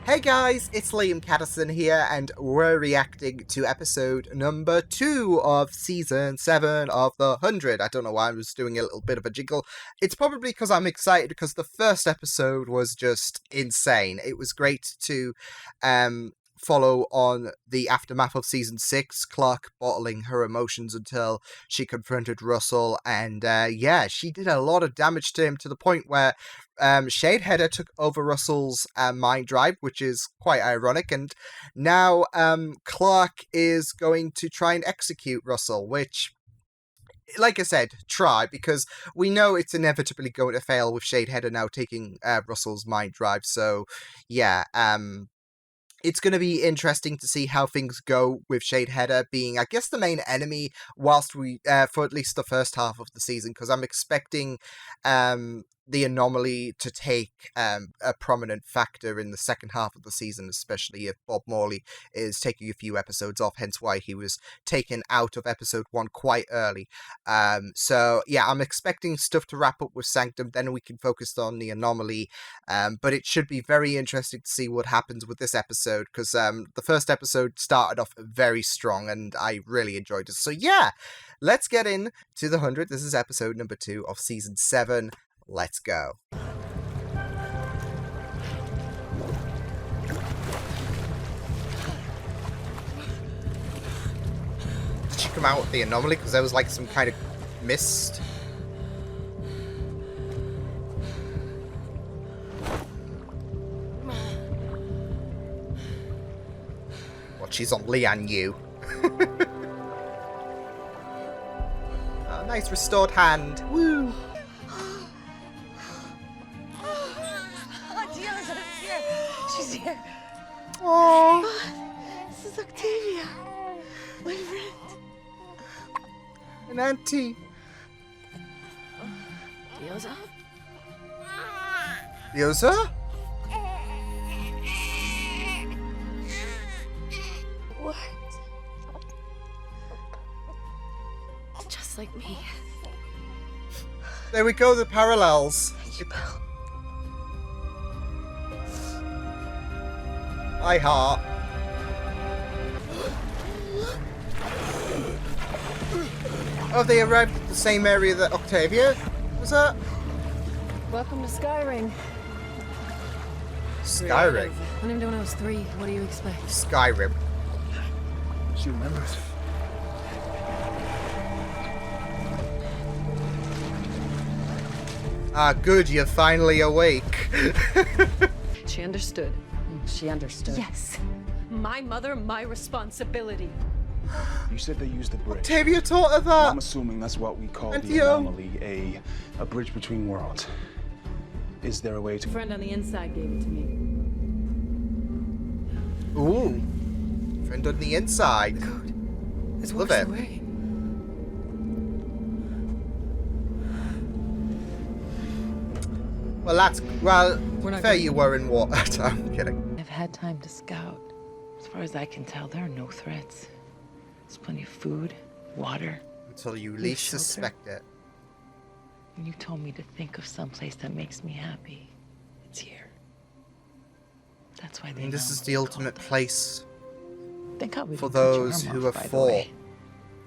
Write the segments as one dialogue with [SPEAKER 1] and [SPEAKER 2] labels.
[SPEAKER 1] Hey guys, it's Liam Caddison here, and we're reacting to episode number 2 of season 7 of The 100. I don't know why I was doing a little bit of a jiggle. It's probably because I'm excited because the first episode was just insane. It was great to follow on the aftermath of season 6, Clark bottling her emotions until she confronted Russell, and she did a lot of damage to him to the point where Shadeheader took over Russell's mind drive, which is quite ironic, and now Clark is going to try and execute Russell, which, like I said, try, because we know it's inevitably going to fail with Shadeheader now taking Russell's mind drive, so yeah, it's going to be interesting to see how things go with Shadeheader being, I guess, the main enemy whilst we, for at least the first half of the season, because I'm expecting the anomaly to take a prominent factor in the second half of the season, especially if Bob Morley is taking a few episodes off, hence why he was taken out of episode 1 quite early. So yeah, I'm expecting stuff to wrap up with Sanctum, then we can focus on the anomaly, but it should be very interesting to see what happens with this episode, because the first episode started off very strong and I really enjoyed it. So yeah, let's get in to the 100. This is episode number 2 of season 7. Let's go. Did she come out with the anomaly? Because there was like some kind of mist. Well, she's on Lian Yu. Oh, nice restored hand. Woo!
[SPEAKER 2] She's here.
[SPEAKER 1] Aww.
[SPEAKER 2] This is Octavia, my friend.
[SPEAKER 1] An auntie.
[SPEAKER 2] Diosa?
[SPEAKER 1] Diosa?
[SPEAKER 2] What? Just like me.
[SPEAKER 1] There we go, the parallels.
[SPEAKER 2] Thank you, Bill.
[SPEAKER 1] My heart. Oh, they arrived at the same area that Octavia was at?
[SPEAKER 2] Welcome to Skyring.
[SPEAKER 1] Skyrim.
[SPEAKER 2] I named it when I was 3. What do you expect?
[SPEAKER 1] Skyrim.
[SPEAKER 3] She remembers.
[SPEAKER 1] Ah, good, you're finally awake.
[SPEAKER 2] She understood.
[SPEAKER 4] She understood.
[SPEAKER 2] Yes. My mother, my responsibility.
[SPEAKER 3] You said they used the bridge.
[SPEAKER 1] Octavia taught her that.
[SPEAKER 3] I'm assuming that's what we call
[SPEAKER 1] And
[SPEAKER 3] the
[SPEAKER 1] you.
[SPEAKER 3] anomaly, a bridge between worlds. Is there a way to...
[SPEAKER 2] A friend on the inside gave it to me.
[SPEAKER 1] Ooh. Friend on the inside.
[SPEAKER 2] Code. It
[SPEAKER 1] Love
[SPEAKER 2] works
[SPEAKER 1] it.
[SPEAKER 2] the way.
[SPEAKER 1] Well, that's... Well,
[SPEAKER 2] We're not
[SPEAKER 1] fair
[SPEAKER 2] going-
[SPEAKER 1] you were in water. I'm kidding.
[SPEAKER 4] I've had time to scout. As far as I can tell, there are no threats. There's plenty of food, water.
[SPEAKER 1] Until you least
[SPEAKER 4] shelter.
[SPEAKER 1] suspect it.
[SPEAKER 4] And you told me to think of someplace that makes me happy. It's here. That's why
[SPEAKER 1] I
[SPEAKER 4] they
[SPEAKER 1] mean, this
[SPEAKER 4] know
[SPEAKER 1] is
[SPEAKER 4] it's
[SPEAKER 1] the
[SPEAKER 4] called
[SPEAKER 1] ultimate
[SPEAKER 4] that.
[SPEAKER 1] place
[SPEAKER 4] Thank God we
[SPEAKER 1] for
[SPEAKER 4] didn't cut your
[SPEAKER 1] those
[SPEAKER 4] arm
[SPEAKER 1] who
[SPEAKER 4] off,
[SPEAKER 1] are
[SPEAKER 4] by the
[SPEAKER 1] for.
[SPEAKER 4] way.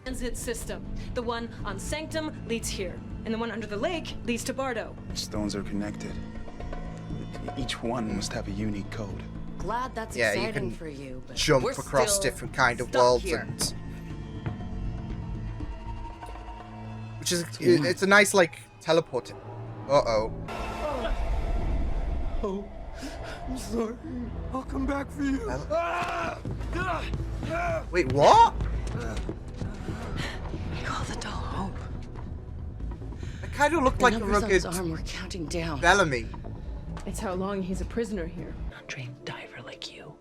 [SPEAKER 2] Transit system. The one on Sanctum leads here, and the one under the lake leads to Bardo.
[SPEAKER 3] Stones are connected. Each one must have a unique code.
[SPEAKER 5] Glad that's
[SPEAKER 1] Yeah, you
[SPEAKER 5] exciting
[SPEAKER 1] can
[SPEAKER 5] for you, but
[SPEAKER 1] Jump
[SPEAKER 5] we're
[SPEAKER 1] across
[SPEAKER 5] still
[SPEAKER 1] different kind of
[SPEAKER 5] stuck
[SPEAKER 1] worlds
[SPEAKER 5] here.
[SPEAKER 1] and... Which is... It's a nice, like, teleport. Uh-oh.
[SPEAKER 3] Oh, I'm sorry. I'll come back for you.
[SPEAKER 1] Wait, what?
[SPEAKER 5] We call the doll Hope.
[SPEAKER 1] It kind of looked
[SPEAKER 5] The
[SPEAKER 1] like a
[SPEAKER 5] numbers on his
[SPEAKER 1] rugged
[SPEAKER 5] arm were counting down.
[SPEAKER 1] Bellamy.
[SPEAKER 2] It's how long he's a prisoner here.
[SPEAKER 4] Not trained diver like you.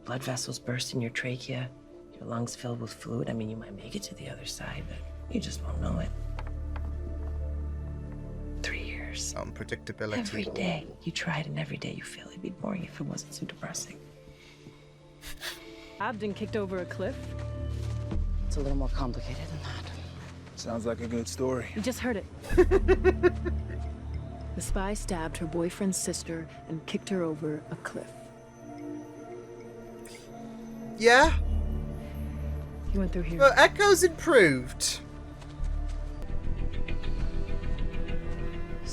[SPEAKER 4] Blood vessels burst in your trachea, your lungs filled with fluid. I mean, you might make it to the other side, but you just won't know it. 3 years.
[SPEAKER 1] Unpredictability.
[SPEAKER 4] Every day you tried, and every day you feel it'd be boring if it wasn't so depressing.
[SPEAKER 2] Abden kicked over a cliff.
[SPEAKER 5] It's a little more complicated than that.
[SPEAKER 3] Sounds like a good story.
[SPEAKER 2] You just heard it. The spy stabbed her boyfriend's sister and kicked her over a cliff.
[SPEAKER 1] Yeah?
[SPEAKER 2] He went through here.
[SPEAKER 1] Well, Echo's improved.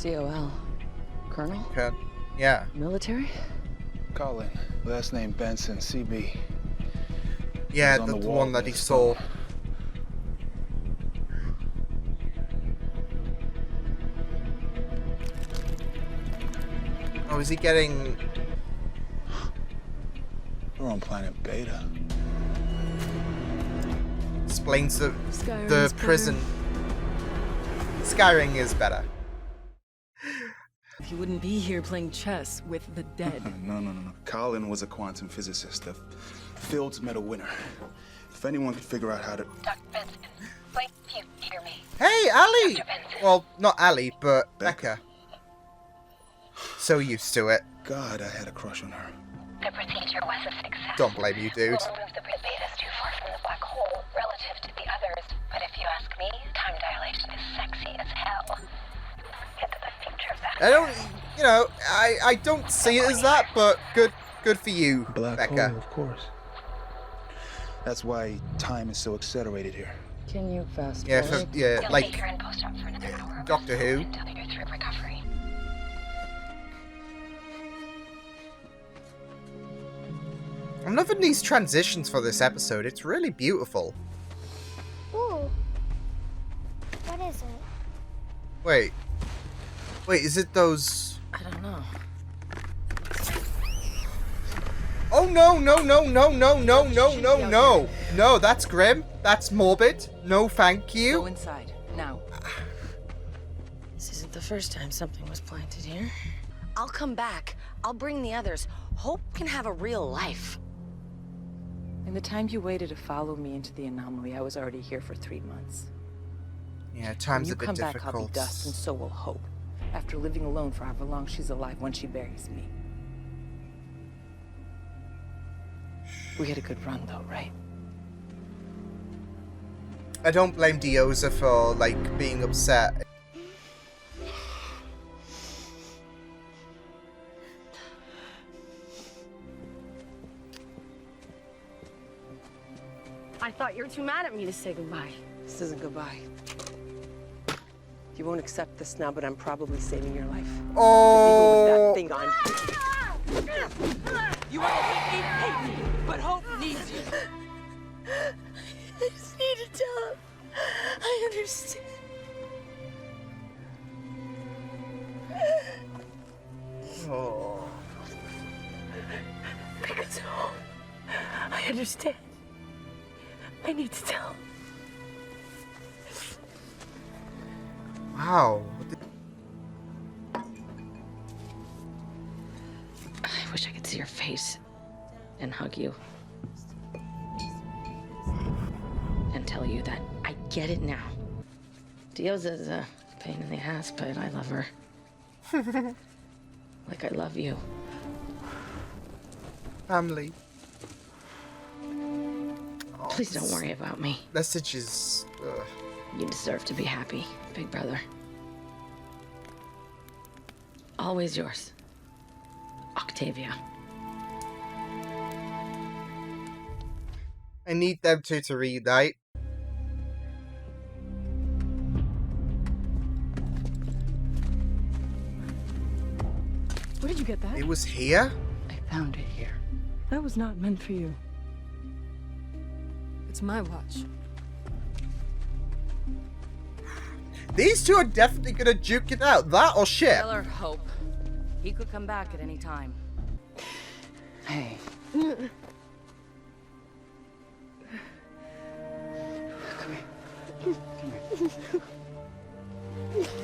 [SPEAKER 5] COL. Colonel?
[SPEAKER 1] Okay. Yeah.
[SPEAKER 5] Military?
[SPEAKER 3] Colin, last name Benson, CB.
[SPEAKER 1] Yeah,
[SPEAKER 3] On
[SPEAKER 1] the
[SPEAKER 3] the wall
[SPEAKER 1] one that he
[SPEAKER 3] next
[SPEAKER 1] saw.
[SPEAKER 3] door.
[SPEAKER 1] Oh, is he getting...
[SPEAKER 3] We're on planet Beta.
[SPEAKER 1] Explains the
[SPEAKER 2] Skyrim's
[SPEAKER 1] prison. Skyrim is better.
[SPEAKER 2] He wouldn't be here playing chess with the dead.
[SPEAKER 3] No. Colin was a quantum physicist, a Fields Medal winner. If anyone could figure out how to...
[SPEAKER 6] Dr. Benson, wait if you hear me.
[SPEAKER 1] Hey, Ali!
[SPEAKER 6] Dr. Benson.
[SPEAKER 1] Well, not Ali, but
[SPEAKER 3] Becca.
[SPEAKER 1] Becca. So used to it.
[SPEAKER 3] God, I had a crush on her.
[SPEAKER 6] The procedure was a success.
[SPEAKER 1] Don't blame you, dude.
[SPEAKER 6] We'll move the betas too far from the black hole relative to the others. But if you ask me, time dilation is sexy as hell. Get to the future of that.
[SPEAKER 1] I don't, I don't see it as that, but good for you,
[SPEAKER 3] Black
[SPEAKER 1] Becca.
[SPEAKER 3] hole, of course. That's why time is so accelerated here.
[SPEAKER 5] Can you fast
[SPEAKER 1] Yeah,
[SPEAKER 5] forward?
[SPEAKER 1] yeah,
[SPEAKER 6] You'll
[SPEAKER 1] like
[SPEAKER 6] leave her in post-op for another hour.
[SPEAKER 1] Doctor Who.
[SPEAKER 6] Until you're through recovery.
[SPEAKER 1] I'm loving these transitions for this episode. It's really beautiful.
[SPEAKER 7] Ooh. What is it?
[SPEAKER 1] Wait, is it those?
[SPEAKER 5] I don't know.
[SPEAKER 1] Oh no! No, that's grim. That's morbid. No, thank
[SPEAKER 5] Go
[SPEAKER 1] you.
[SPEAKER 5] inside, now. This isn't the first time something was planted here. I'll come back. I'll bring the others. Hope can have a real life.
[SPEAKER 8] In the time you waited to follow me into the anomaly, I was already here for 3 months.
[SPEAKER 1] Yeah,
[SPEAKER 8] When
[SPEAKER 1] time's
[SPEAKER 8] you
[SPEAKER 1] a bit
[SPEAKER 8] come back, I'll be
[SPEAKER 1] difficult.
[SPEAKER 8] dust, and so will Hope. After living alone for however long she's alive, when she buries me. We had a good run, though, right?
[SPEAKER 1] I don't blame Dioza for like being upset.
[SPEAKER 5] I thought you were too mad at me to say goodbye.
[SPEAKER 8] This isn't goodbye. You won't accept this now, but I'm probably saving your life.
[SPEAKER 1] Oh,
[SPEAKER 8] Even with that thing on. You want to hate me, but Hope needs you.
[SPEAKER 5] I just need to tell him. I understand.
[SPEAKER 1] oh.
[SPEAKER 5] Because of Hope. I understand. I need to tell him.
[SPEAKER 1] Wow.
[SPEAKER 5] I wish I could see your face and hug you. And tell you that I get it now. Dioza's a pain in the ass, but I love her. Like I love you.
[SPEAKER 1] Family.
[SPEAKER 5] Please don't worry about me.
[SPEAKER 1] Messages. Ugh.
[SPEAKER 5] You deserve to be happy, big brother. Always yours, Octavia.
[SPEAKER 1] I need them two to reunite.
[SPEAKER 2] Where did you get that?
[SPEAKER 1] It was here?
[SPEAKER 5] I found it here.
[SPEAKER 2] That was not meant for you. It's my watch.
[SPEAKER 1] These two are definitely gonna duke it out. That or shit.
[SPEAKER 5] Tell her Hope. He could come back at any time. Hey.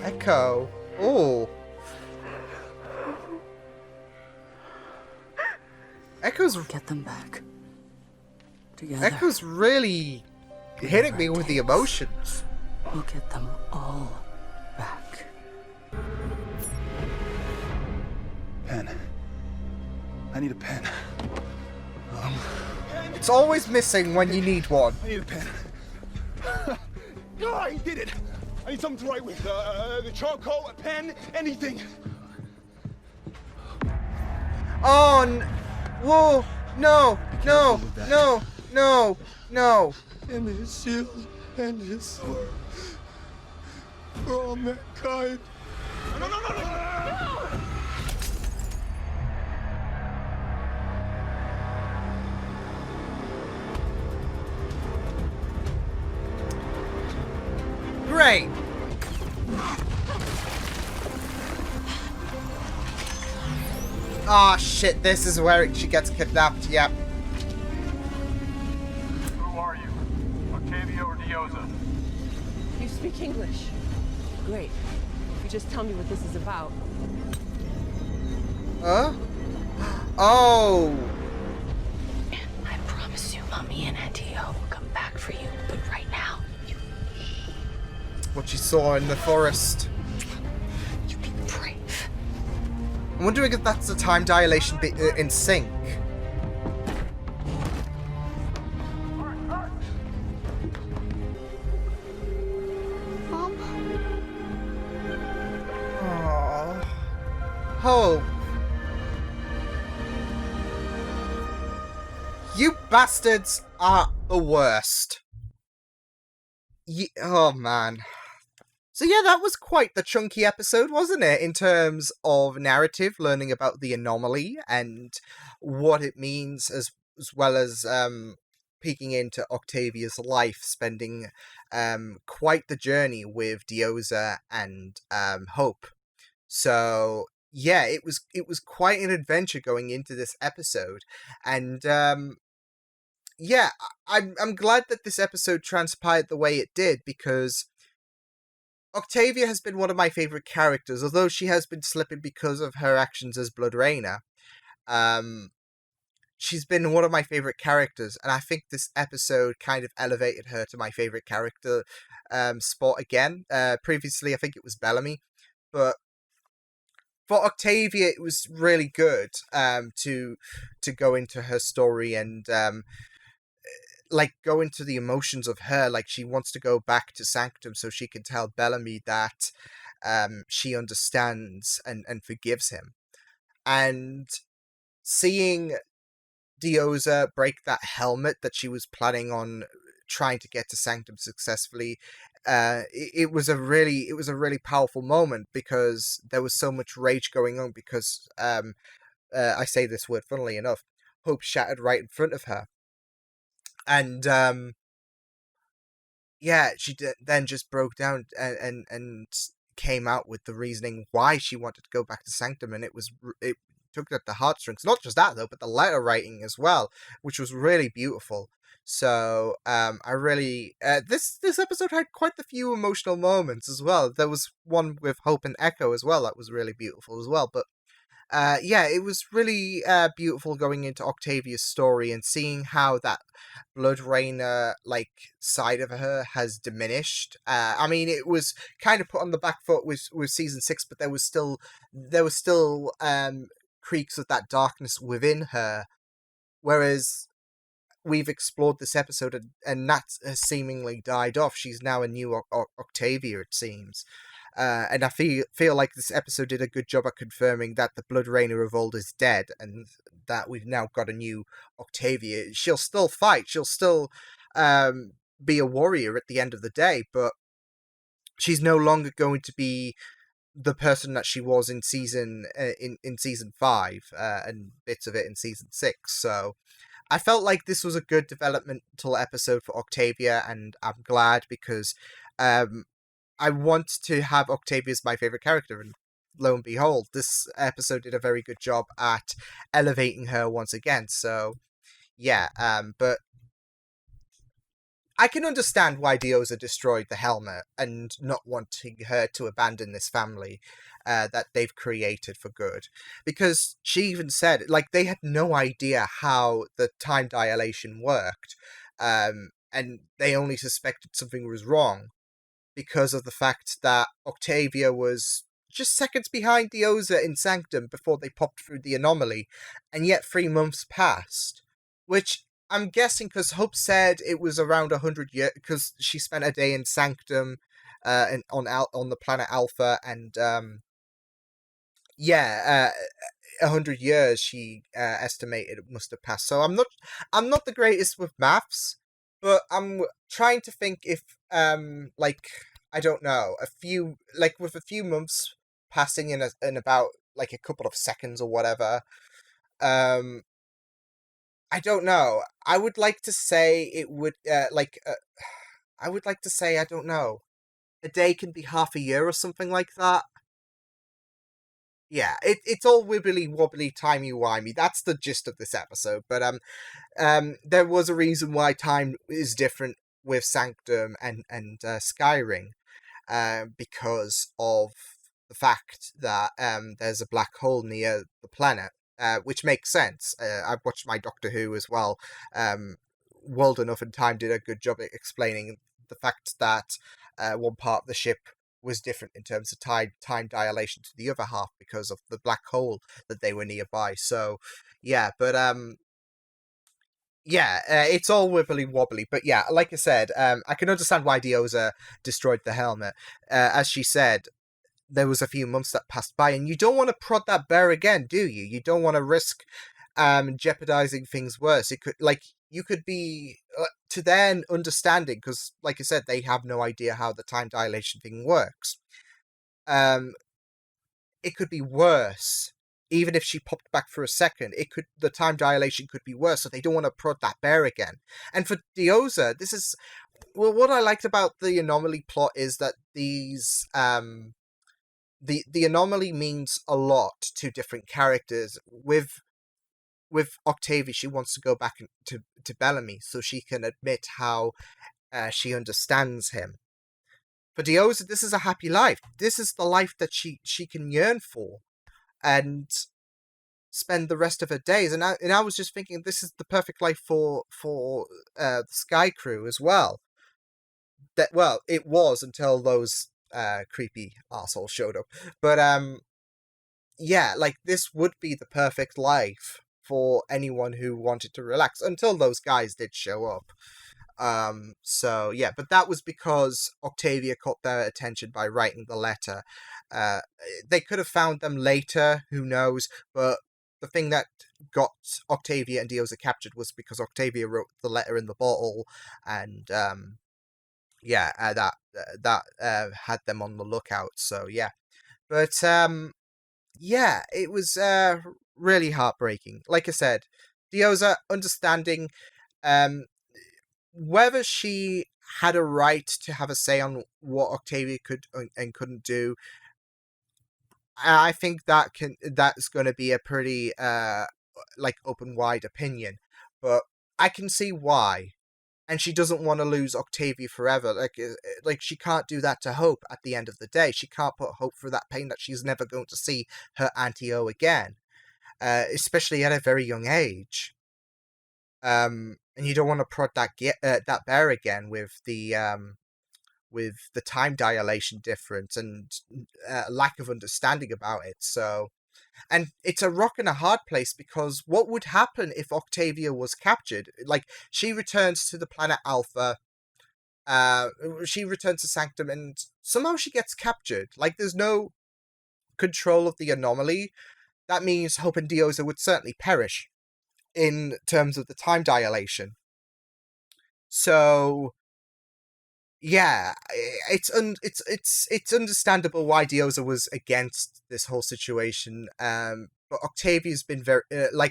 [SPEAKER 1] Echo. Oh. Echo's
[SPEAKER 5] Get them back. Together.
[SPEAKER 1] Echo's really hitting me with the emotions.
[SPEAKER 5] We'll get them all back.
[SPEAKER 3] Pen. I need a pen.
[SPEAKER 1] It's always missing when you need one.
[SPEAKER 3] I need a pen. I did it! I need something to write with. The charcoal, a pen, anything.
[SPEAKER 1] On. Whoa. No. no, no, no, no.
[SPEAKER 3] And his shield and his sword for all mankind.
[SPEAKER 1] Great. Oh shit, this is where she gets kidnapped, yep.
[SPEAKER 9] Who are you? Octavia or Dioza?
[SPEAKER 8] You speak English. Great. If you just tell me what this is about.
[SPEAKER 1] Huh? Oh!
[SPEAKER 5] I promise you, Mommy and Auntie O will come back for you. But right now,
[SPEAKER 1] What she saw in the forest.
[SPEAKER 5] you be brave.
[SPEAKER 1] I'm wondering if that's the time dilation bit in sync.
[SPEAKER 7] Mom?
[SPEAKER 1] Aww. Hope. You bastards are the worst. Oh man. So yeah, that was quite the chunky episode, wasn't it? In terms of narrative, learning about the anomaly and what it means, as well as peeking into Octavia's life, spending quite the journey with Dioza and Hope. So yeah, it was quite an adventure going into this episode, and yeah, I'm glad that this episode transpired the way it did, because Octavia has been one of my favorite characters, although she has been slipping because of her actions as Blood Rainer. She's been one of my favorite characters, and I think this episode kind of elevated her to my favorite character spot again. Previously, I think it was Bellamy, but for Octavia, it was really good to go into her story and like go into the emotions of her. Like, she wants to go back to Sanctum so she can tell Bellamy that she understands and forgives him. And seeing Dioza break that helmet that she was planning on trying to get to Sanctum successfully, it was a really powerful moment, because there was so much rage going on, because I say this word funnily enough, hope shattered right in front of her. And yeah, she then just broke down and came out with the reasoning why she wanted to go back to Sanctum, and it took at the heartstrings. Not just that though, but the letter writing as well, which was really beautiful. So I really this episode had quite a few emotional moments as well. There was one with Hope and Echo as well that was really beautiful as well. But yeah, it was really beautiful going into Octavia's story and seeing how that Blood Rainer like side of her has diminished. I mean, it was kind of put on the back foot with season 6, but there was still creaks of that darkness within her. Whereas we've explored this episode, and that has seemingly died off. She's now a new Octavia, it seems. And I feel like this episode did a good job at confirming that the Blood Rainer of old is dead, and that we've now got a new Octavia. She'll still fight, she'll still be a warrior at the end of the day, but she's no longer going to be the person that she was in season 5 and bits of it in season 6. So I felt like this was a good developmental episode for Octavia, and I'm glad, because I want to have Octavia as my favorite character, and lo and behold, this episode did a very good job at elevating her once again. So yeah, but I can understand why Dioza destroyed the helmet and not wanting her to abandon this family that they've created for good. Because she even said, like, they had no idea how the time dilation worked, and they only suspected something was wrong because of the fact that Octavia was just seconds behind Dioza in Sanctum before they popped through the anomaly, and yet 3 months passed, which I'm guessing because Hope said it was around 100 years, because she spent a day in Sanctum on the planet Alpha, and 100 years she estimated it must have passed. So I'm not the greatest with maths, but I'm trying to think if like I don't know, with a few months passing in about like a couple of seconds or whatever. Um, I don't know. I would like to say it would I would like to say I don't know. A day can be half a year or something like that. Yeah, it's all wibbly wobbly, timey wimey. That's the gist of this episode. But there was a reason why time is different with Sanctum and Skyring, because of the fact that there's a black hole near the planet, which makes sense. I've watched my Doctor Who as well. World Enough and Time did a good job at explaining the fact that one part of the ship was different in terms of time dilation to the other half because of the black hole that they were nearby. So, yeah, but yeah, it's all wibbly wobbly. But yeah, like I said, I can understand why Dioza destroyed the helmet. As she said, there was a few months that passed by, and you don't want to prod that bear again, do you? You don't want to risk jeopardizing things worse. It could, like, you could be to their understanding, because like I said, they have no idea how the time dilation thing works. It could be worse. Even if she popped back for a second, the time dilation could be worse, so they don't want to prod that bear again. And for Dioza, this is what I liked about the anomaly plot is that these the anomaly means a lot to different characters. With Octavia, she wants to go back to Bellamy so she can admit how she understands him. For Dioza, this is a happy life. This is the life that she can yearn for, and spend the rest of her days. And I was just thinking, this is the perfect life for the Sky Crew as well. It was until those creepy assholes showed up. But yeah, like this would be the perfect life for anyone who wanted to relax until those guys did show up. So yeah, but that was because Octavia caught their attention by writing the letter. They could have found them later, who knows, but the thing that got Octavia and Dioza captured was because Octavia wrote the letter in the bottle, and yeah, that had them on the lookout. So yeah, but yeah, it was really heartbreaking. Like I said, Dioza understanding whether she had a right to have a say on what Octavia could and couldn't do. I think that's going to be a pretty like open wide opinion, but I can see why. And she doesn't want to lose Octavia forever. Like she can't do that to Hope at the end of the day. She can't put Hope through that pain that she's never going to see her Auntie O again, especially at a very young age. And you don't want to prod that bear again with the time dilation difference and lack of understanding about it. So, and it's a rock and a hard place, because what would happen if Octavia was captured? Like, she returns to the planet Alpha, she returns to Sanctum, and somehow she gets captured. Like, there's no control of the anomaly. That means Hope and Dioza would certainly perish in terms of the time dilation. So yeah, it's understandable why Dioza was against this whole situation. But Octavia's been very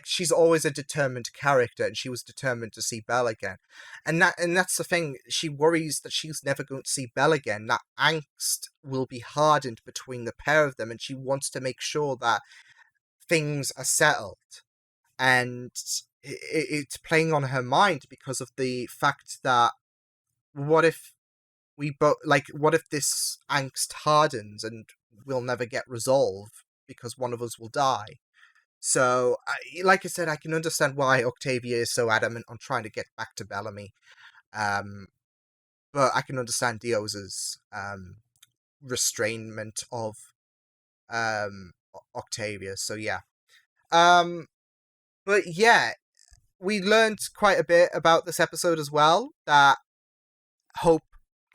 [SPEAKER 1] she's always a determined character, and she was determined to see Belle again, and that's the thing. She worries that she's never going to see Belle again. That angst will be hardened between the pair of them, and she wants to make sure that things are settled. And it's playing on her mind because of the fact that what if what if this angst hardens and we'll never get resolved because one of us will die? So, like I said, I can understand why Octavia is so adamant on trying to get back to Bellamy. But I can understand Dioza's restrainment of Octavia. So yeah. But yeah, we learned quite a bit about this episode as well, that Hope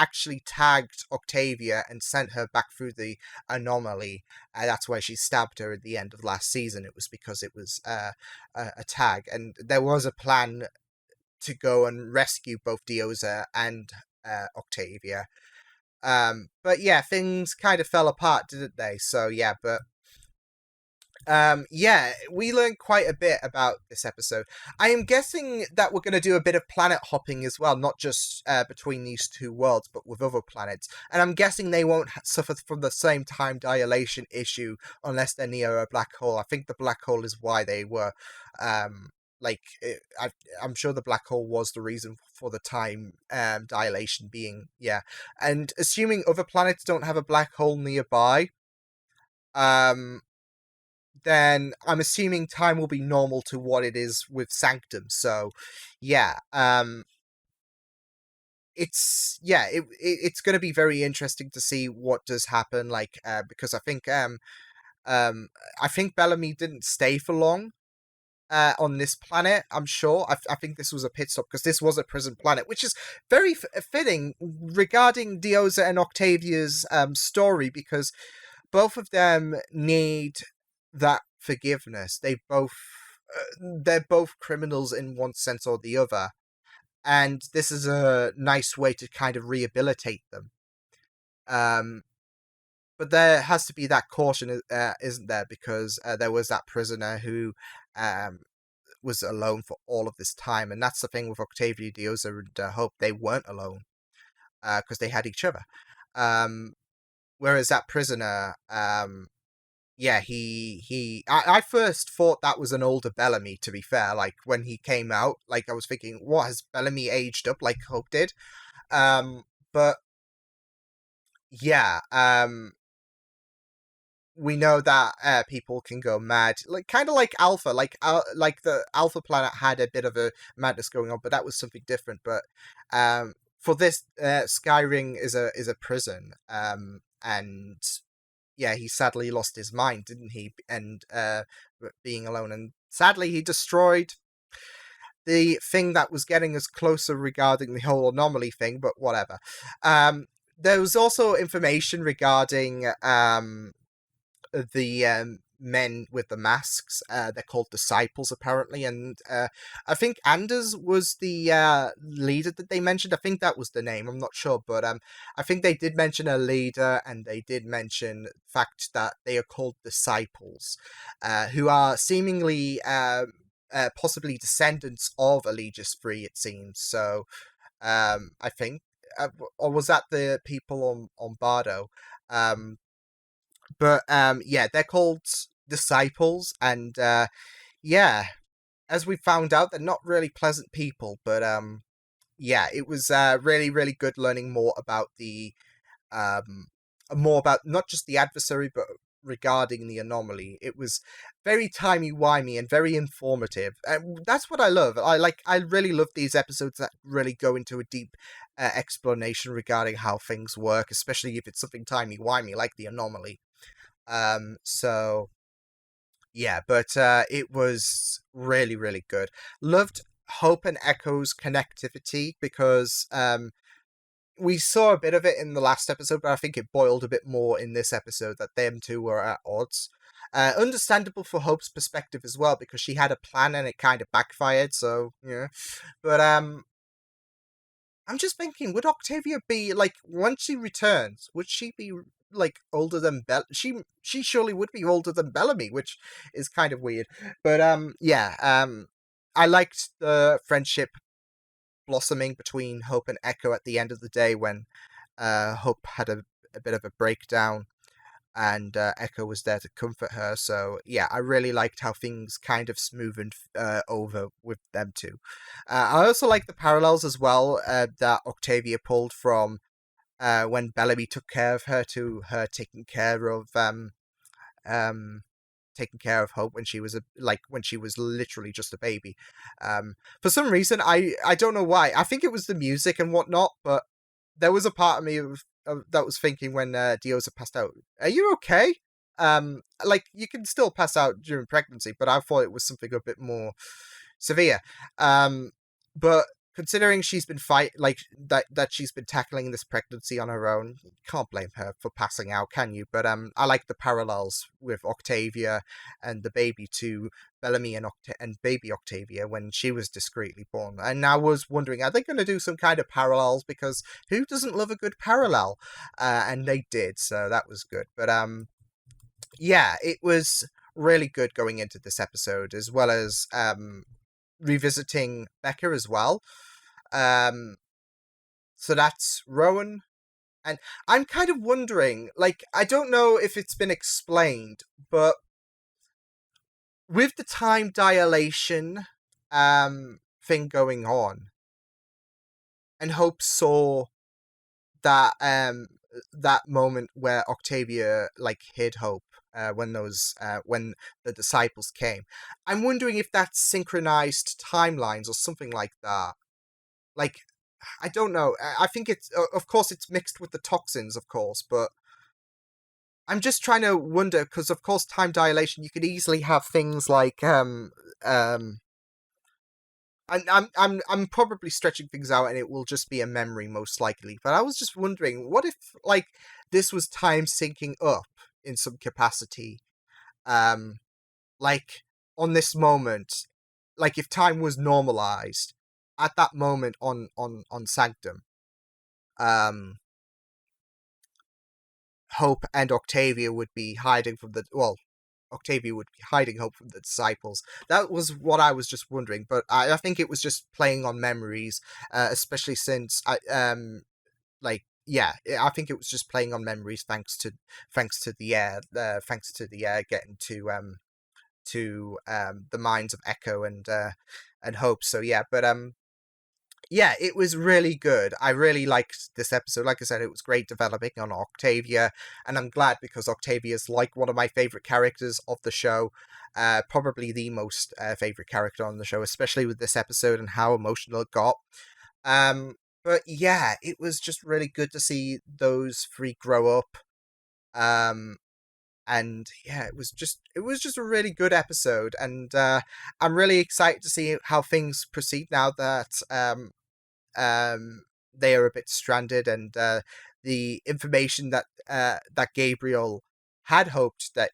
[SPEAKER 1] actually tagged Octavia and sent her back through the anomaly. That's why she stabbed her at the end of last season. It was because it was a tag, and there was a plan to go and rescue both Dioza and Octavia. But yeah, things kind of fell apart, didn't they? So yeah, but yeah, we learned quite a bit about this episode. I am guessing that we're going to do a bit of planet hopping as well, not just between these two worlds, but with other planets. And I'm guessing they won't suffer from the same time dilation issue unless they're near a black hole. I think the black hole is why they were, I'm sure the black hole was the reason for the time dilation being, yeah. And assuming other planets don't have a black hole nearby, then I'm assuming time will be normal to what it is with Sanctum. So, yeah, it's going to be very interesting to see what does happen. Like, because I think Bellamy didn't stay for long on this planet. I'm sure. I think this was a pit stop because this was a prison planet, which is very fitting regarding Dioza and Octavia's story, because both of them need that forgiveness. They're both criminals in one sense or the other, and this is a nice way to kind of rehabilitate them. But there has to be that caution, isn't there? Because there was that prisoner who was alone for all of this time, and that's the thing with Octavia, Dioza, and Hope. They weren't alone because they had each other. Whereas that prisoner, yeah, I first thought that was an older Bellamy, to be fair. Like, when he came out, like, I was thinking, what, has Bellamy aged up like Hope did? But, yeah, we know that people can go mad, like, kind of like Alpha, like the Alpha planet had a bit of a madness going on, but that was something different. But, for this, Skyring is a prison, and yeah, he sadly lost his mind, didn't he? And being alone, and sadly he destroyed the thing that was getting us closer regarding the whole anomaly thing. But whatever. There was also information regarding the men with the masks. They're called disciples, apparently, and I think Anders was the leader that they mentioned. I think that was the name. I'm not sure, but I think they did mention a leader, and they did mention the fact that they are called disciples, who are seemingly possibly descendants of Allegius 3, it seems. So I think, or was that the people on Bardo? But yeah, they're called disciples, and yeah, as we found out, they're not really pleasant people. But yeah, it was really, really good learning more about not just the adversary, but regarding the anomaly. It was very timey-wimey and very informative, and that's what I love. I really love these episodes that really go into a deep explanation regarding how things work, especially if it's something timey-wimey like the anomaly. So yeah, but it was really, really good. Loved Hope and Echo's connectivity, because we saw a bit of it in the last episode, but I think it boiled a bit more in this episode, that them two were at odds. Understandable for Hope's perspective as well, because she had a plan and it kind of backfired, so yeah. But I'm just thinking, would Octavia be, like, once she returns, would she be like older than she surely would be older than Bellamy, which is kind of weird. But yeah, I liked the friendship blossoming between Hope and Echo at the end of the day, when Hope had a bit of a breakdown, and Echo was there to comfort her. So yeah, I really liked how things kind of smoothed over with them two. I also like the parallels as well that Octavia pulled from when Bellamy took care of her, to her taking care of Hope when she was when she was literally just a baby. For some reason, I don't know why. I think it was the music and whatnot, but there was a part of me that was thinking when Dioza passed out, "Are you okay?" Like, you can still pass out during pregnancy, but I thought it was something a bit more severe. But considering she's been that she's been tackling this pregnancy on her own, you can't blame her for passing out, can you? But I like the parallels with Octavia and the baby to Bellamy and baby Octavia when she was discreetly born. And I was wondering, are they going to do some kind of parallels? Because who doesn't love a good parallel? And they did, so that was good. But yeah, it was really good going into this episode, as well as revisiting Becca as well. So that's Rowan. And I'm kind of wondering, like, I don't know if it's been explained, but with the time dilation thing going on, and Hope saw that that moment where Octavia like hid Hope when the disciples came. I'm wondering if that's synchronized timelines or something like that. Like, I don't know. I think it's, of course, it's mixed with the toxins, of course, but I'm just trying to wonder, because of course, time dilation, you could easily have things like I'm probably stretching things out, and it will just be a memory most likely. But I was just wondering, what if like this was time syncing up in some capacity, like on this moment, like if time was normalized at that moment on Sanctum, Hope and Octavia would be hiding from Octavia would be hiding Hope from the disciples. That was what I was just wondering, but I think it was just playing on memories, especially since I think it was just playing on memories thanks to the air getting to the minds of Echo and Hope. So yeah, but yeah, it was really good. I really liked this episode. Like I said, it was great developing on Octavia, and I'm glad because Octavia's like one of my favorite characters of the show. Probably the most favorite character on the show, especially with this episode and how emotional it got. But yeah, it was just really good to see those three grow up. And yeah, it was just a really good episode, and I'm really excited to see how things proceed now that they are a bit stranded, and the information that that Gabriel had hoped that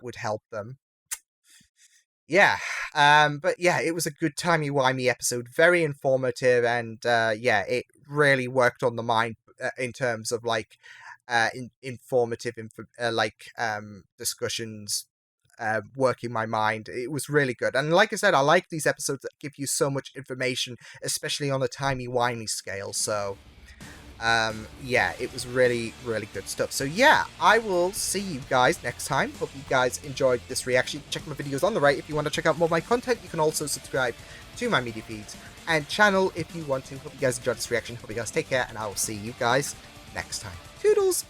[SPEAKER 1] would help them. Yeah, but yeah, it was a good timey-wimey episode, very informative, and yeah, it really worked on the mind in terms of like informative discussions, working my mind. It was really good, and like I said, I like these episodes that give you so much information, especially on a timey-wimey scale. So yeah, it was really, really good stuff. So yeah, I will see you guys next time. Hope you guys enjoyed this reaction. Check my videos on the right if you want to check out more of my content. You can also subscribe to my media feeds and channel if you want to. Hope you guys enjoyed this reaction. Hope you guys take care, and I will see you guys next time. Toodles!